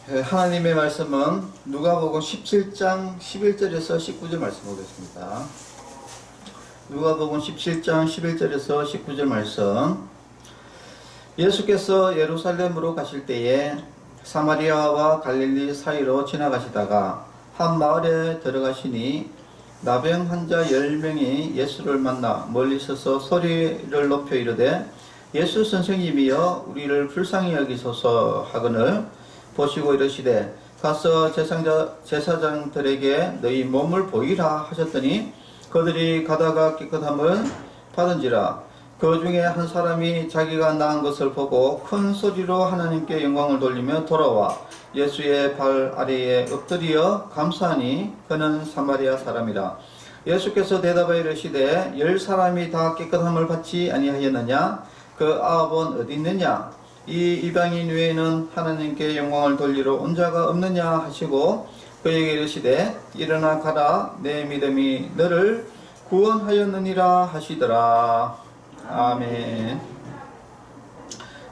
하나님의 말씀은 누가복음 17장 11절에서 19절 말씀 보겠습니다. 누가복음 17장 11절에서 19절 말씀. 예수께서 예루살렘으로 가실 때에 사마리아와 갈릴리 사이로 지나가시다가 한 마을에 들어가시니 나병 환자 10명이 예수를 만나 멀리 서서 소리를 높여 이르되 예수 선생님이여 우리를 불쌍히 여기소서 하거늘 보시고 이르시되 가서 제사장들에게 너희 몸을 보이라 하셨더니 그들이 가다가 깨끗함을 받은지라. 그 중에 한 사람이 자기가 나은 것을 보고 큰 소리로 하나님께 영광을 돌리며 돌아와 예수의 발 아래에 엎드려 감사하니 그는 사마리아 사람이라. 예수께서 대답하여 이르시되 10사람이 다 깨끗함을 받지 아니하였느냐? 그 9은 어디 있느냐? 이 이방인 외에는 하나님께 영광을 돌리러 온 자가 없느냐 하시고 그에게 이르시되 일어나 가라 내 믿음이 너를 구원하였느니라 하시더라. 아멘.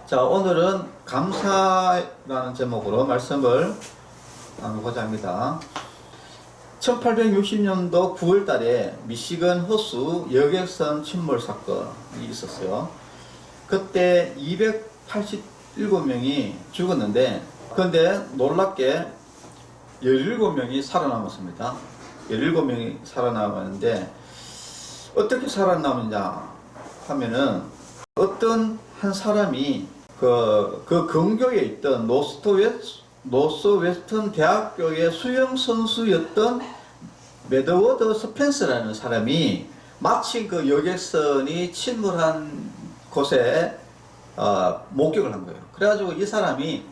자, 오늘은 감사라는 제목으로 말씀을 나누고자 합니다. 1860년도 9월 달에 미시건 호수 여객선 침몰 사건이 있었어요. 그때 287명이 죽었는데, 그런데 놀랍게 17명이 살아남았습니다. 17명이 살아남았는데, 어떻게 살아남았냐 하면은, 어떤 한 사람이 그 근교에 있던 노스웨스턴 대학교의 수영선수였던 매드워드 스펜서라는 사람이 마침 그 여객선이 침몰한 곳에 목격을 한 거예요. 그래가지고 이 사람이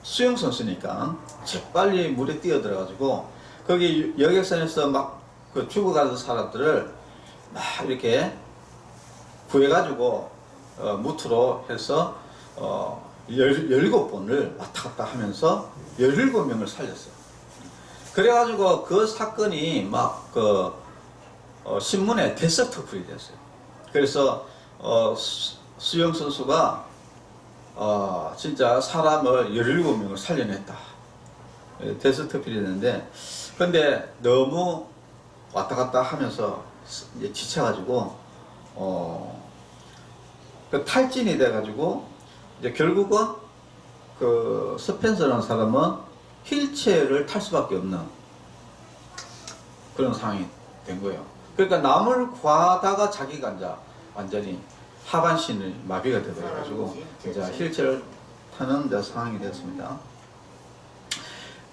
수영선수니까 재빨리 물에 뛰어들어가지고 거기 여객선에서 막 그 죽어가는 사람들을 막 이렇게 구해가지고 무트로 해서 17번을 왔다 갔다 하면서 17명을 살렸어요. 그래가지고 그 사건이 막 신문에 데스크톱이 됐어요. 그래서 수영 선수가 진짜 사람을 17명을 살려냈다. 데스크톱이 됐는데, 근데 너무 왔다 갔다 하면서 이제 지쳐가지고 그 탈진이 돼가지고 이제 결국은 그 스펜서라는 사람은 휠체어를 탈 수밖에 없는 그런 상황이 된 거예요. 그러니까 남을 구하다가 자기가 이제 완전히 하반신이 마비가 되어가지고 이제 휠체어를 타는 이제 상황이 되었습니다.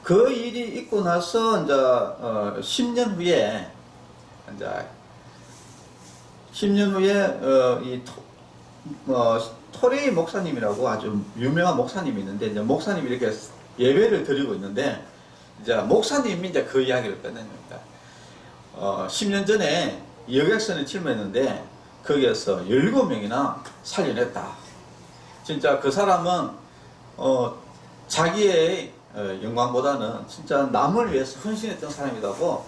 그 일이 있고 나서 이제 10년 후에 이 토레이 목사님이라고 아주 유명한 목사님이 있는데, 이제 목사님이 이렇게 예배를 드리고 있는데, 이제 목사님이 이제 그 이야기를 꺼냅니다. 10년 전에 여객선에 침몰했는데, 거기에서 17명이나 살려냈다. 진짜 그 사람은, 자기의 영광보다는 진짜 남을 위해서 헌신했던 사람이라고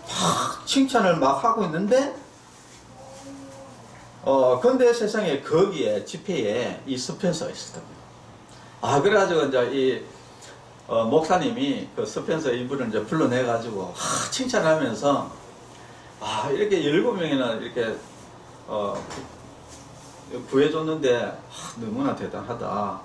막 칭찬을 막 하고 있는데, 근데 세상에 거기에 집회에 이 스펜서가 있었답니다. 그래가지고 이제 이 목사님이 그 스펜서 이분을 이제 불러내가지고 칭찬하면서 이렇게 17명이나 이렇게 구해줬는데 너무나 대단하다.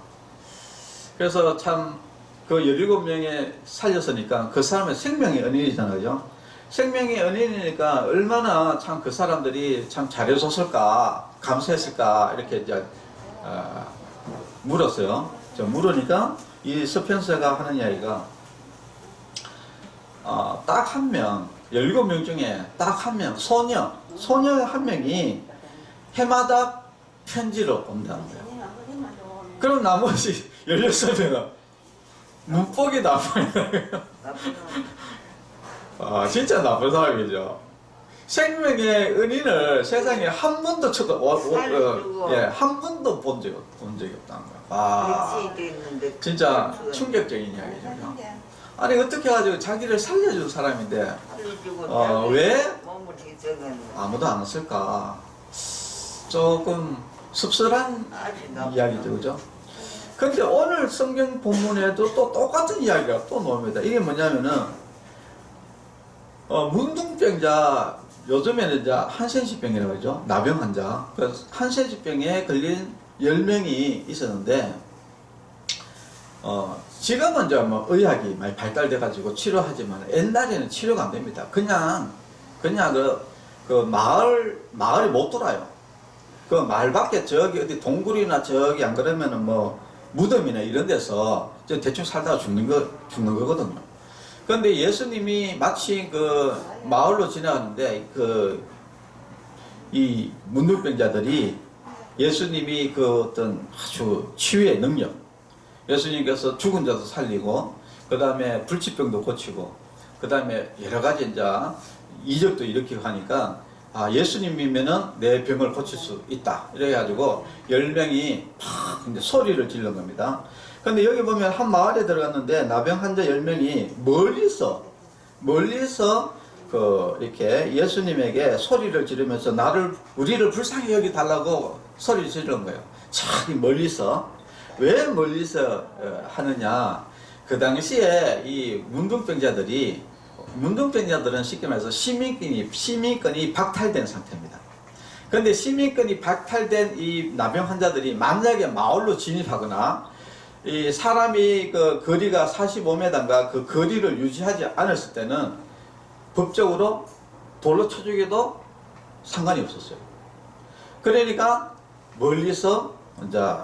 그래서 참 그 17명에 살렸으니까 그 사람의 생명의 은인이잖아요. 생명의 은인이니까 얼마나 참 그 사람들이 참 잘해줬을까, 감사했을까, 이렇게 이제, 물었어요. 물으니까 이 스펜서가 하는 이야기가, 딱 한 명, 17명 중에 딱 한 명, 소녀 한 명이 해마다 편지를 온다는 거예요. 그럼 나머지 16명은 문복이 나쁜 거예요. 진짜 나쁜 사람이죠. 생명의 은인을 세상에 한 번도 한 번도 본 적이 없다는 거야. 진짜 충격적인 이야기죠. 아니, 어떻게 해가지고 자기를 살려준 사람인데, 왜 아무도 안 왔을까? 조금 씁쓸한 이야기죠, 그죠? 근데 오늘 성경 본문에도 또 똑같은 이야기가 또 나옵니다. 이게 뭐냐면은, 문둥병자, 요즘에는 이제 한센시병이라고 하죠. 나병 환자. 그래서 한센시병에 걸린 10명이 있었는데, 지금은 이제 뭐 의학이 많이 발달돼가지고 치료하지만 옛날에는 치료가 안 됩니다. 그냥 마을이 못 돌아요. 그 마을 밖에 저기 어디 동굴이나 저기 안 그러면은 뭐 무덤이나 이런 데서 대충 살다가 죽는 거거든요. 그런데 예수님이 마치 그 마을로 지나가는데 이 문둥병자들이 예수님이 그 어떤 아주 치유의 능력, 예수님께서 죽은 자도 살리고, 그 다음에 불치병도 고치고, 그 다음에 여러 가지 이제 이적도 일으키고 하니까, 예수님이면은 내 병을 고칠 수 있다. 이래가지고 10명이 팍 이제 소리를 지른 겁니다. 근데 여기 보면 한 마을에 들어갔는데 나병 환자 10명이 멀리서 이렇게 예수님에게 소리를 지르면서 우리를 불쌍히 여기 달라고 소리를 지르는 거예요. 저기 멀리서. 왜 멀리서 하느냐? 그 당시에 이 문둥병자들은 쉽게 말해서 시민권이 박탈된 상태입니다. 그런데 시민권이 박탈된 이 나병 환자들이 만약에 마을로 진입하거나 이 사람이 그 거리가 45m인가 그 거리를 유지하지 않았을 때는 법적으로 돌로 쳐 죽여도 상관이 없었어요. 그러니까 멀리서 이제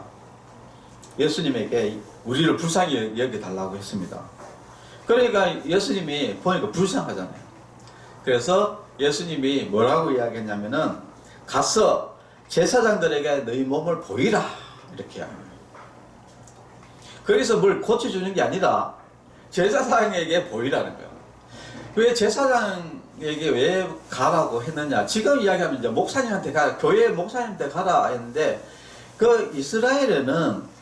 예수님에게 우리를 불쌍히 여겨달라고 했습니다. 그러니까 예수님이 보니까 불쌍하잖아요. 그래서 예수님이 뭐라고 이야기했냐면은 가서 제사장들에게 너희 몸을 보이라 이렇게 합니다. 그래서 뭘 고쳐주는 게 아니라 제사장에게 보이라는 거예요. 왜 제사장에게 왜 가라고 했느냐? 지금 이야기하면 이제 목사님한테 교회 목사님한테 가라 했는데 그 이스라엘에는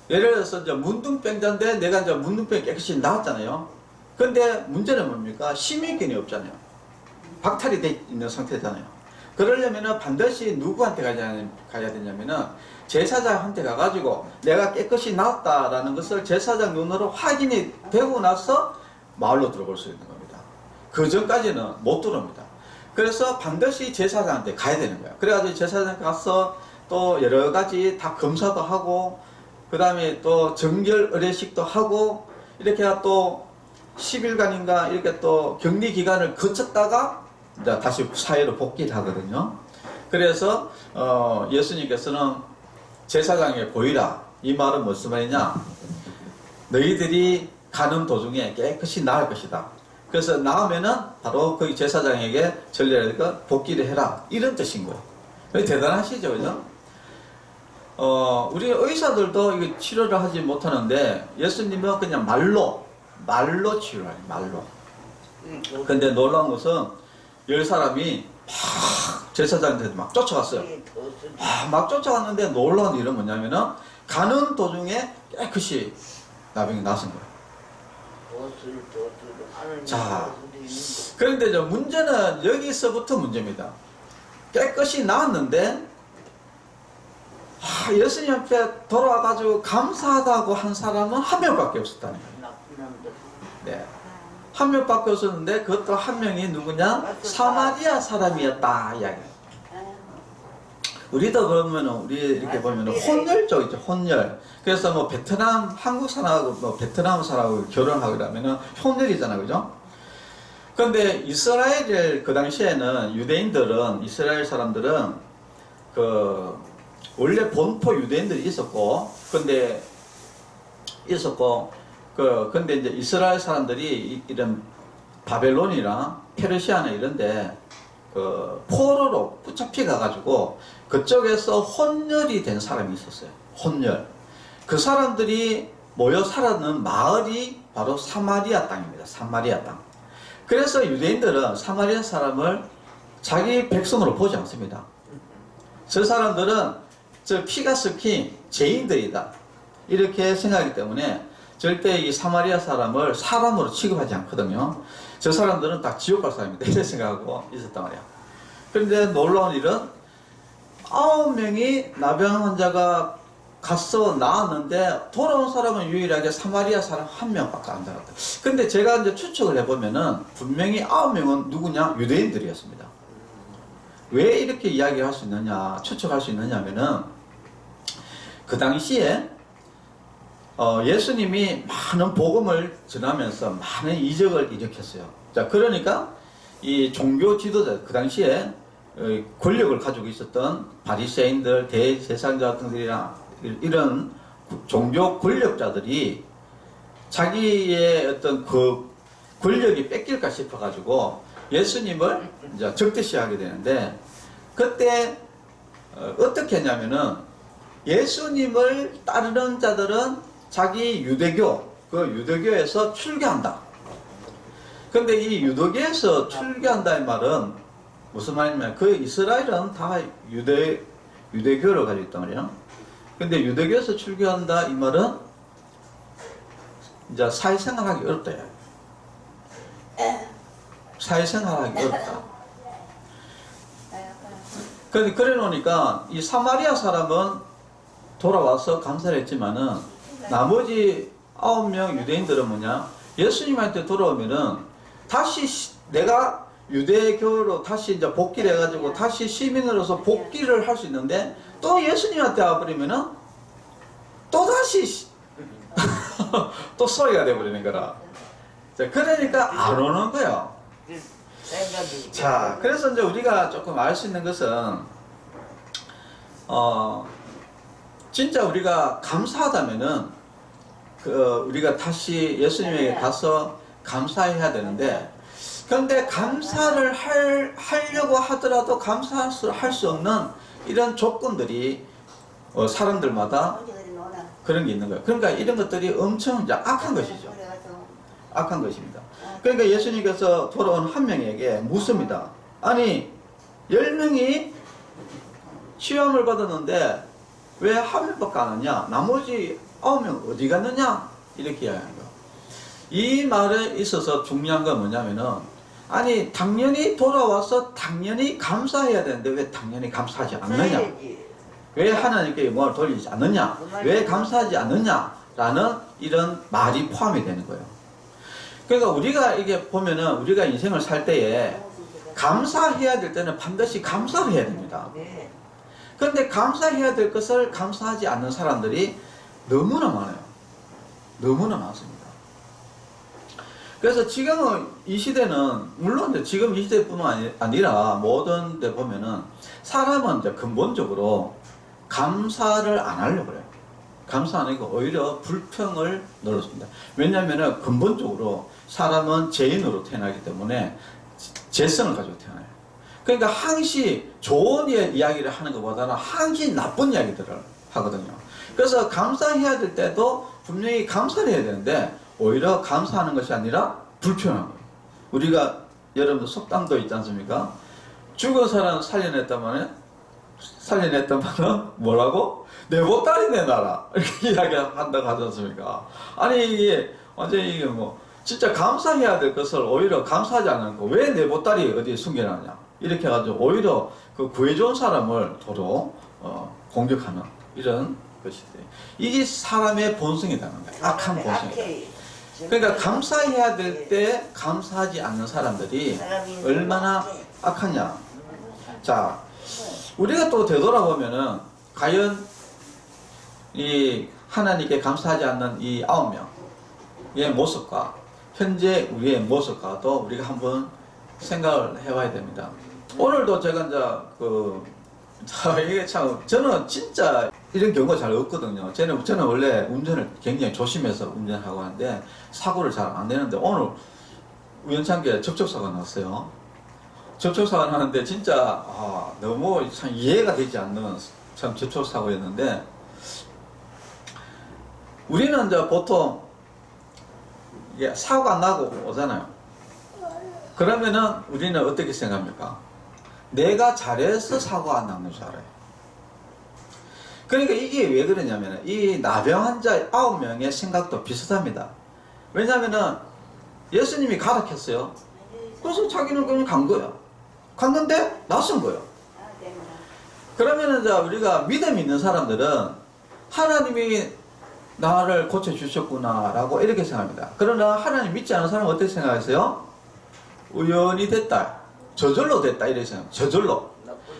예를 들어서 이제 문둥병자인데 내가 이제 문둥병이 깨끗이 나았잖아요. 근데 문제는 뭡니까? 시민권이 없잖아요. 박탈이 돼 있는 상태잖아요. 그러려면은 반드시 누구한테 가야 되냐면은 제사장한테 가가지고 내가 깨끗이 나았다라는 것을 제사장 눈으로 확인이 되고 나서 마을로 들어올 수 있는 겁니다. 그 전까지는 못 들어옵니다. 그래서 반드시 제사장한테 가야 되는 거예요. 그래가지고 제사장한테 가서 또 여러 가지 다 검사도 하고 그 다음에 또 정결 의례식도 하고 이렇게 또 10일간인가 이렇게 또 격리 기간을 거쳤다가 이제 다시 사회로 복귀를 하거든요. 그래서 예수님께서는 제사장에 보이라. 이 말은 무슨 말이냐? 너희들이 가는 도중에 깨끗이 나을 것이다. 그래서 나오면은 바로 그 제사장에게 전례를 복귀를 해라. 이런 뜻인 거예요. 대단하시죠, 그죠? 우리 의사들도 이거 치료를 하지 못하는데 예수님은 그냥 말로 치료해요. 말로. 근데 놀라운 것은 10사람이 막 제사장한테 막 쫓아갔어요. 막 쫓아갔는데 놀라운 일은 뭐냐면은 가는 도중에 깨끗이 나병이 나선 거예요. 자, 그런데 이제 문제는 여기서부터 문제입니다. 깨끗이 나았는데 예수님 앞에 돌아와가지고 감사하다고 한 사람은 한 명밖에 없었다는 거예요. 네. 한 명밖에 없었는데 그것도 한 명이 누구냐? 사마리아 사람이었다 이야기예요. 우리도 그러면 우리 이렇게 보면 혼혈 쪽이죠. 혼혈. 그래서 뭐 베트남 한국 사람하고 뭐 베트남 사람하고 결혼하고 그러면은 혼혈이잖아, 그죠? 그런데 이스라엘 그 당시에는 유대인들은 이스라엘 사람들은 원래 본토 유대인들이 있었고 근데 이제 이스라엘 사람들이 이런 바벨론이나 페르시아나 이런데 포로로 붙잡혀 가가지고 그쪽에서 혼혈이 된 사람이 있었어요. 혼혈. 그 사람들이 모여 살았는 마을이 바로 사마리아 땅입니다. 사마리아 땅. 그래서 유대인들은 사마리아 사람을 자기 백성으로 보지 않습니다. 저 사람들은 저 피가 섞인 죄인들이다. 이렇게 생각하기 때문에 절대 이 사마리아 사람을 사람으로 취급하지 않거든요. 저 사람들은 다 지옥 갈 사람이다. 이렇게 생각하고 있었단 말이야. 그런데 놀라운 일은 9명이 나병 환자가 가서 나왔는데 돌아온 사람은 유일하게 사마리아 사람 한 명밖에 안 나왔다. 근데 제가 이제 추측을 해보면은 분명히 9명은 누구냐? 유대인들이었습니다. 왜 이렇게 이야기할 수 있느냐, 추측할 수 있느냐 하면은 그 당시에 예수님이 많은 복음을 전하면서 많은 이적을 일으켰어요. 자, 그러니까 이 종교 지도자, 그 당시에 권력을 가지고 있었던 바리새인들, 대제사장들이랑 이런 종교 권력자들이 자기의 어떤 그 권력이 뺏길까 싶어가지고 예수님을 이제 적대시하게 되는데, 그때 어떻게 했냐면은 예수님을 따르는 자들은 자기 유대교, 그 유대교에서 출교한다. 근데 이 유대교에서 출교한다는 말은 무슨 말이냐면 그 이스라엘은 다 유대교를 가지고 있단 말이에요. 근데 유대교에서 출교한다 이 말은 이제 사회생활하기 어렵다. 사회생활하기 어렵다. 근데 그래 놓으니까 이 사마리아 사람은 돌아와서 감사를 했지만은 나머지 9명 유대인들은 뭐냐? 예수님한테 돌아오면은 다시 내가 유대교로 다시 이제 복귀를 해가지고 다시 시민으로서 복귀를 할 수 있는데 또 예수님한테 와버리면은 또 다시 또 소리가 돼버리는 거라. 자, 그러니까 안 오는 거예요. 자, 그래서 이제 우리가 조금 알 수 있는 것은 진짜 우리가 감사하다면은 우리가 다시 예수님에게 가서 감사해야 되는데, 그런데 감사를 하려고 하더라도 감사할 수 없는 이런 조건들이 사람들마다 그런 게 있는 거예요. 그러니까 이런 것들이 엄청 이제 악한 것이죠. 악한 것입니다. 그러니까 예수님께서 돌아온 한 명에게 묻습니다. 아니 10명이 시험을 받았는데 왜 한 명밖에 안 왔냐? 나머지 9명 어디 갔느냐? 이렇게 이야기하는 거예요. 이 말에 있어서 중요한 건 뭐냐면은, 아니 당연히 돌아와서 당연히 감사해야 되는데 왜 당연히 감사하지 않느냐? 왜 하나님께 영광을 돌리지 않느냐? 왜 감사하지 않느냐? 라는 이런 말이 포함이 되는 거예요. 그러니까 우리가 이게 보면은 우리가 인생을 살 때에 감사해야 될 때는 반드시 감사를 해야 됩니다. 그런데 감사해야 될 것을 감사하지 않는 사람들이 너무나 많아요. 너무나 많습니다. 그래서 지금 이 시대는, 물론 지금 이 시대뿐만 아니라 모든 데 보면은 사람은 이제 근본적으로 감사를 안 하려고 그래요. 감사 안 하고 오히려 불평을 늘었습니다. 왜냐하면 근본적으로 사람은 죄인으로 태어나기 때문에 죄성을 가지고 태어나요. 그러니까 항시 좋은 이야기를 하는 것보다는 항시 나쁜 이야기들을 하거든요. 그래서 감사해야 될 때도 분명히 감사를 해야 되는데 오히려 감사하는 것이 아니라 불평하는 거예요. 우리가 여러분들 속담도 있지 않습니까? 죽은 사람 살려냈다면은 뭐라고? 내 보따리 내놔라 이렇게 이야기한다고 하지 않습니까? 아니 이게 완전히 이게 뭐 진짜 감사해야 될 것을 오히려 감사하지 않고 왜 내 보따리 어디에 숨겨놨냐 이렇게 해가지고 오히려 그 구해준 사람을 도로 공격하는 이런 것이 돼요. 이게 사람의 본성이라는 거예요. 악한 본성이다. 그러니까 감사해야 될 때 감사하지 않는 사람들이 얼마나 악하냐. 자, 우리가 또 되돌아보면은 과연 이 하나님께 감사하지 않는 이 9명의 모습과 현재 우리의 모습과도 우리가 한번 생각을 해봐야 됩니다. 오늘도 제가 이제 이게 참 저는 진짜 이런 경우가 잘 없거든요. 저는 원래 운전을 굉장히 조심해서 운전하고 하는데 사고를 잘 안 내는데 오늘 우연찮게 접촉사고가 났어요. 접촉사고가 나는데 진짜 너무 참 이해가 되지 않는 참 접촉사고였는데, 우리는 이제 보통 이게 사고가 나고 오잖아요. 그러면은 우리는 어떻게 생각합니까? 내가 잘해서 사고가 안 나는 줄 알아요. 그러니까 이게 왜 그러냐면 이 나병 환자 9명의 생각도 비슷합니다. 왜냐면은 예수님이 가르쳤어요. 그래서 자기는 그냥 간 거예요. 갔는데 낯선 거예요. 그러면은 이제 우리가 믿음 있는 사람들은 하나님이 나를 고쳐주셨구나라고 이렇게 생각합니다. 그러나 하나님 믿지 않은 사람은 어떻게 생각하세요? 우연히 됐다, 저절로 됐다 이렇게 생각합니다. 저절로.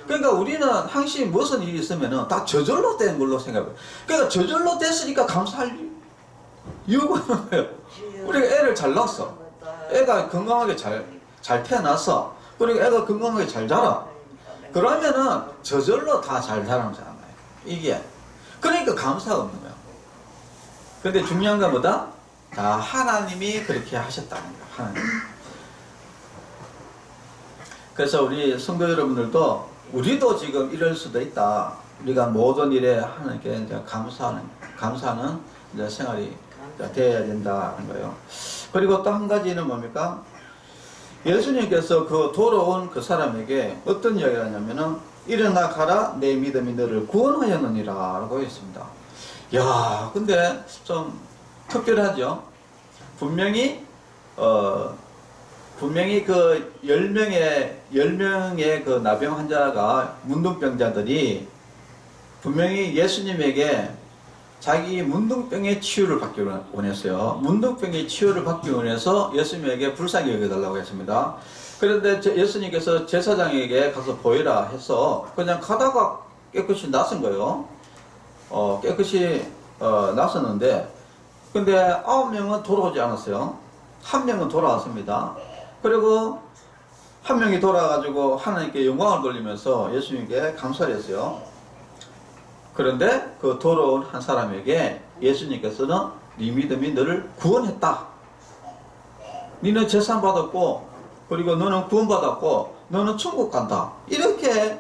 그러니까 우리는 항상 무슨 일이 있으면 다 저절로 된 걸로 생각해요. 그러니까 저절로 됐으니까 감사할 이유가 없는 거예요. 우리가 애를 잘 낳았어. 애가 건강하게 잘 태어났어. 그리고 애가 건강하게 잘 자라. 그러면은 저절로 다 잘 자라잖아요. 이게. 그러니까 감사가 없는 거예요. 근데 중요한 건 뭐다? 다 하나님이 그렇게 하셨다는 거예요. 하나님. 그래서 우리 성도 여러분들도 우리도 지금 이럴 수도 있다. 우리가 모든 일에 하나님께 이제 감사하는 이제 생활이 되어야 된다는 거예요. 그리고 또 한 가지는 뭡니까? 예수님께서 그 돌아온 그 사람에게 어떤 이야기를 하냐면은 일어나 가라 내 믿음이 너를 구원하였느니라 라고 했습니다. 야, 근데 좀 특별하죠. 분명히 그 10명의 그 나병 환자가 문둥병자들이 분명히 예수님에게 자기 문둥병의 치유를 받기 원했어요. 문둥병의 치유를 받기 원해서 예수님에게 불쌍히 여겨달라고 했습니다. 그런데 예수님께서 제사장에게 가서 보이라 해서 그냥 가다가 깨끗이 낫은 거예요. 깨끗이 낫았는데, 근데 9명은 돌아오지 않았어요. 1명은 돌아왔습니다. 그리고 1명이 돌아가지고 하나님께 영광을 돌리면서 예수님께 감사를 했어요. 그런데 그 돌아온 한 사람에게 예수님께서는 네 믿음이 너를 구원했다. 너는 재산 받았고, 그리고 너는 구원받았고, 너는 천국 간다. 이렇게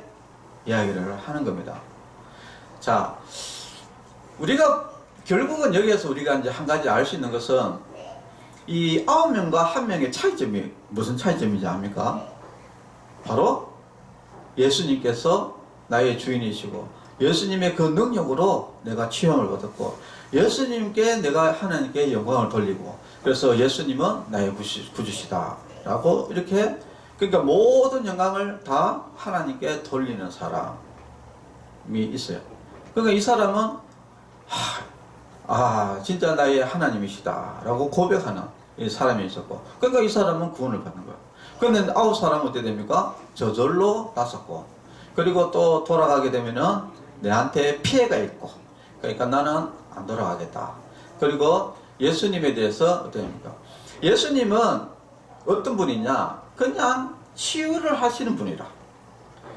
이야기를 하는 겁니다. 자, 우리가 결국은 여기에서 우리가 이제 한 가지 알 수 있는 것은 이 9명과 1명의 차이점이 무슨 차이점이지 압니까? 바로 예수님께서 나의 주인이시고 예수님의 그 능력으로 내가 치유함을 받았고 예수님께 내가 하나님께 영광을 돌리고 그래서 예수님은 나의 구주시다 라고 이렇게 그러니까 모든 영광을 다 하나님께 돌리는 사람이 있어요. 그러니까 이 사람은 진짜 나의 하나님이시다 라고 고백하는 이 사람이 있었고 그러니까 이 사람은 구원을 받는 거예요. 그런데 9사람은 어떻게 됩니까? 저절로 났었고 그리고 또 돌아가게 되면은 내한테 피해가 있고 그러니까 나는 안 돌아가겠다. 그리고 예수님에 대해서 어떻게 됩니까? 예수님은 어떤 분이냐? 그냥 치유를 하시는 분이라.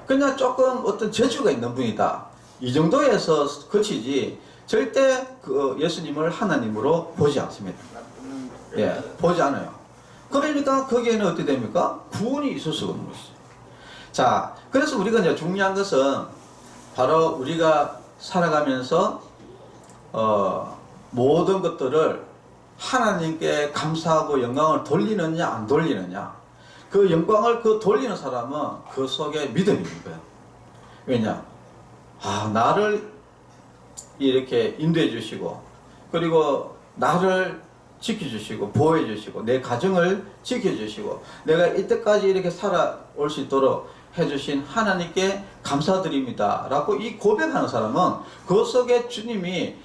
그냥 조금 어떤 재주가 있는 분이다. 이 정도에서 그치지 절대 그 예수님을 하나님으로 보지 않습니다. 예, 보지 않아요. 그러니까 거기에는 어떻게 됩니까? 구원이 있을 수가 없는 것이죠. 자, 그래서 우리가 이제 중요한 것은 바로 우리가 살아가면서 모든 것들을 하나님께 감사하고 영광을 돌리느냐 안 돌리느냐 그 영광을 돌리는 사람은 그 속에 믿음이 있는 거예요. 왜냐? 나를 이렇게 인도해 주시고 그리고 나를 지켜주시고 보호해 주시고 내 가정을 지켜주시고 내가 이때까지 이렇게 살아올 수 있도록 해주신 하나님께 감사드립니다 라고 이 고백하는 사람은 그 속에 주님이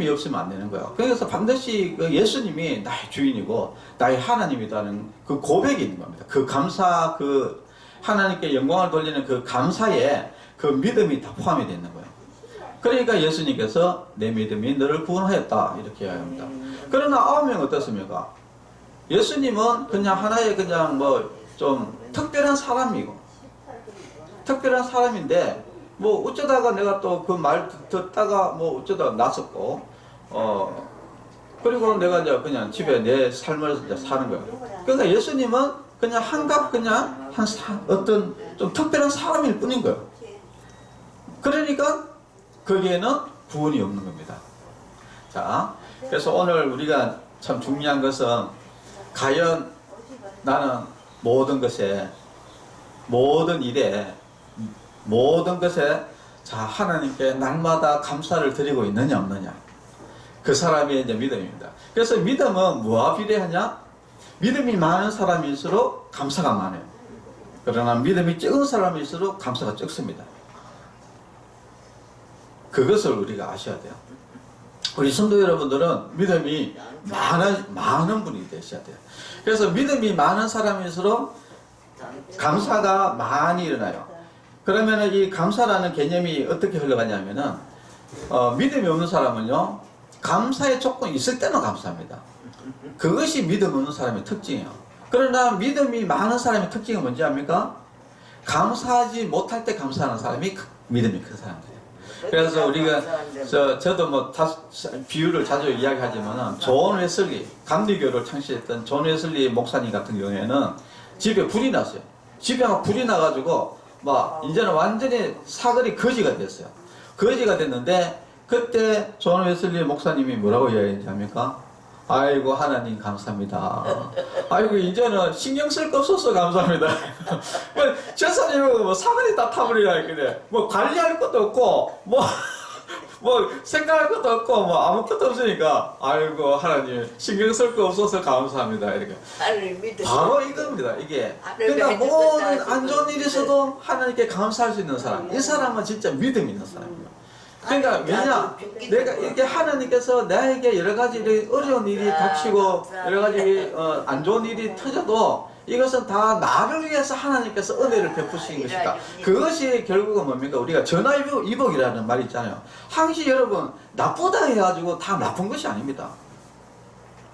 없으면 안 되는 거예요. 그래서 반드시 예수님이 나의 주인이고 나의 하나님이라는 그 고백이 있는 겁니다. 그 감사, 그 하나님께 영광을 돌리는 그 감사에 그 믿음이 다 포함이 되는 거예요. 그러니까 예수님께서 내 믿음이 너를 구원하였다 이렇게 이야기합니다. 그러나 9명 어떻습니까? 예수님은 그냥 하나의 그냥 뭐 좀 특별한 사람이고 특별한 사람인데 뭐 어쩌다가 내가 또 그 말 듣다가 뭐 어쩌다가 났었고 그리고 내가 이제 그냥 집에 내 삶을 이제 사는 거예요. 그러니까 예수님은 그냥 그냥 어떤 좀 특별한 사람일 뿐인 거예요. 그러니까 거기에는 구원이 없는 겁니다. 자, 그래서 오늘 우리가 참 중요한 것은 과연 나는 모든 것에 모든 일에 모든 것에 자 하나님께 날마다 감사를 드리고 있느냐 없느냐 그 사람의 이제 믿음입니다. 그래서 믿음은 뭐와 비례하냐? 믿음이 많은 사람일수록 감사가 많아요. 그러나 믿음이 적은 사람일수록 감사가 적습니다. 그것을 우리가 아셔야 돼요. 우리 성도 여러분들은 믿음이 많은 분이 되셔야 돼요. 그래서 믿음이 많은 사람일수록 감사가 많이 일어나요. 그러면 이 감사라는 개념이 어떻게 흘러가냐면은 믿음이 없는 사람은요, 감사의 조건이 있을 때는 감사합니다. 그것이 믿음 없는 사람의 특징이에요. 그러나 믿음이 많은 사람의 특징은 뭔지 압니까? 감사하지 못할 때 감사하는 사람이 믿음이 큰 사람들이에요. 그래서 우리가 저도 뭐 비유를 자주 이야기하지만은 존 웨슬리, 감리교를 창시했던 존 웨슬리 목사님 같은 경우에는 집에 불이 났어요. 집에 막 불이 나가지고 막 이제는 완전히 사거리 거지가 됐어요. 거지가 됐는데 그때 존 웨슬리 목사님이 뭐라고 이야기했지 합니까? 아이고 하나님 감사합니다. 아이고 이제는 신경 쓸 거 없어서 감사합니다. 제사님은 뭐 사거리 다 타버리라 그래. 뭐 관리할 것도 없고 뭐 생각할 것도 없고 뭐 아무것도 없으니까 아이고 하나님 신경 쓸 거 없어서 감사합니다. 이렇게 바로 이겁니다. 이게 그러니까 모든 안 좋은 일이 있어도 하나님께 감사할 수 있는 사람, 이 사람은 진짜 믿음 있는 사람이에요. 그러니까 왜냐, 내가 이렇게 하나님께서 나에게 여러 가지 어려운 일이 닥치고 여러 가지 안 좋은 일이 터져도 이것은 다 나를 위해서 하나님께서 은혜를 베푸신 것이다. 그것이 결국은 뭡니까? 우리가 전화위복이라는 말이 있잖아요. 항시 여러분 나쁘다 해가지고 다 나쁜 것이 아닙니다.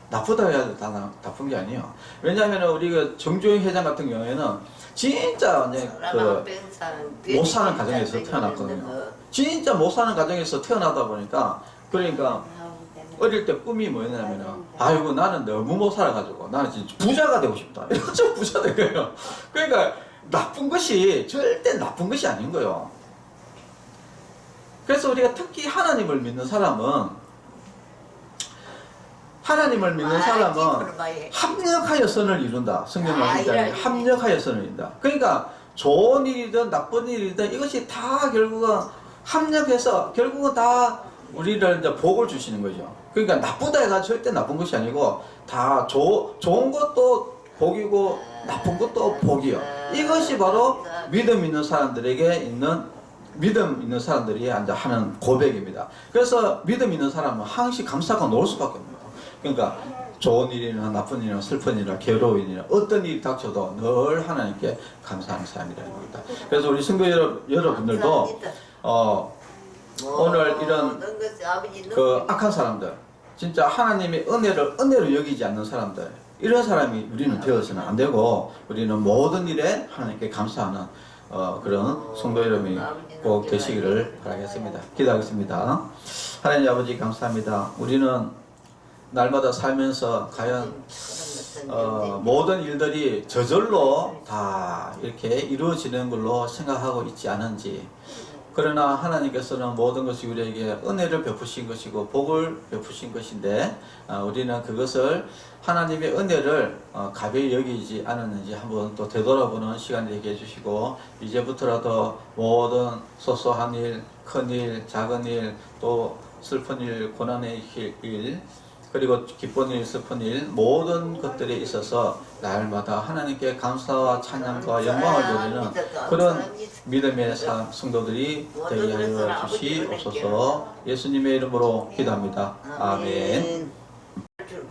나쁘다 해가지고 다 나쁜 게 아니에요. 왜냐하면 우리가 정주영 회장 같은 경우에는 진짜 못 사는 가정에서 태어났거든요. 진짜 못 사는 가정에서 태어나다 보니까 그러니까 어릴 때 꿈이 뭐였냐면은 아이고 나는 너무 못 살아가지고 나는 진짜 부자가 되고 싶다. 이래서 부자 된 거예요. 그러니까 나쁜 것이 절대 나쁜 것이 아닌 거예요. 그래서 우리가 특히 하나님을 믿는 사람은 합력하여 선을 이룬다. 성경 말씀대로 합력하여 선을 이룬다. 그러니까 좋은 일이든 나쁜 일이든 이것이 다 결국은 합력해서 결국은 다 우리를 이제 복을 주시는 거죠. 그러니까 나쁘다 해가지고 절대 나쁜 것이 아니고 다 좋은 것도 복이고 나쁜 것도 복이요. 이것이 바로 믿음 있는 사람들에게 있는 믿음 있는 사람들이 이제 하는 고백입니다. 그래서 믿음 있는 사람은 항시 감사가 놓을 수밖에 없습니다. 그러니까 좋은 일이나 나쁜 일이나 슬픈 일이나 괴로운 일이나 어떤 일이 닥쳐도 늘 하나님께 감사하는 사람이라는 겁니다. 그래서 우리 성도 여러분들도 오늘 이런 악한 사람들, 진짜 하나님의 은혜로 여기지 않는 사람들, 이런 사람이 우리는 되어서는 안 되고 우리는 모든 일에 하나님께 감사하는 그런 성도 여러분이 꼭 되시기를 바라겠습니다. 기도하겠습니다. 하나님 아버지 감사합니다. 우리는 날마다 살면서 과연 모든 일들이 저절로 다 이렇게 이루어지는 걸로 생각하고 있지 않은지, 그러나 하나님께서는 모든 것이 우리에게 은혜를 베푸신 것이고 복을 베푸신 것인데 우리는 그것을 하나님의 은혜를 가벼이 여기지 않았는지 한번 또 되돌아보는 시간 되게 해주시고, 이제부터라도 모든 소소한 일, 큰 일, 작은 일, 또 슬픈 일, 고난의 일, 그리고 기쁜 일, 슬픈 일, 모든 것들에 있어서 날마다 하나님께 감사와 찬양과 영광을 돌리는 그런 믿음의 성도들이 되게 하여 주시옵소서. 예수님의 이름으로 기도합니다. 아멘.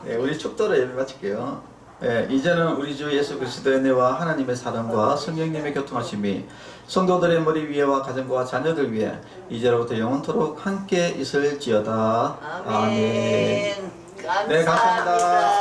네, 우리 축도로 예배 마칠게요. 네, 이제는 우리 주 예수 그리스도의 은혜와 하나님의 사랑과 성령님의 교통하심이 성도들의 머리 위에와 가정과 자녀들 위에 이제로부터 영원토록 함께 있을지어다. 아멘. 네, 감사합니다.